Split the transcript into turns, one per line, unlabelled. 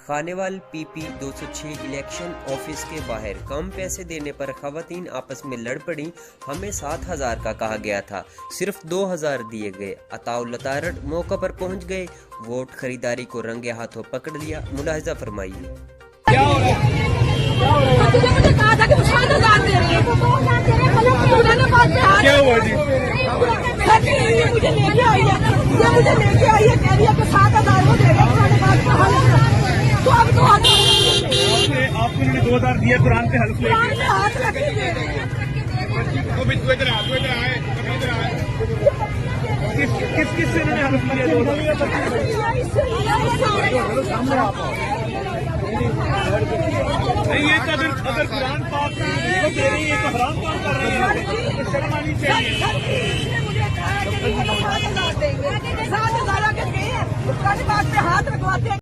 Khanewal PP 206 election office के बाहर कम पैसे देने पर खवातीन आपस में लड़ पड़ी। हमें 7,000 का कहा गया था, सिर्फ 2,000 दिए गए। अताउल लतारड़ मौका पर पहुंच गए, वोट खरीदारी को रंगे हाथों पकड़ लिया। मुलाहिजा फरमाइए।
क्या हो रहा है? मुझे कहा था कि 7,000 दे रहे हैं,
क्या हुआ जी?
ये मुझे लेके आई है, कह रही है कि 7,000 वो दे रहे हैं। तो अब 2,000
आपने 2,000 दिया कुरान पे हल्फ लेके।
हाथ रख के दे रहे हैं।
किस से इन्होंने हल्फ लिया? 2,000 नहीं, ये तो अगर कुरान पाक दे रही है तो हराम काम कर रही है, तो शर्म आनी चाहिए।
7,000 देंगे, 7,000 के हाथ रखवाते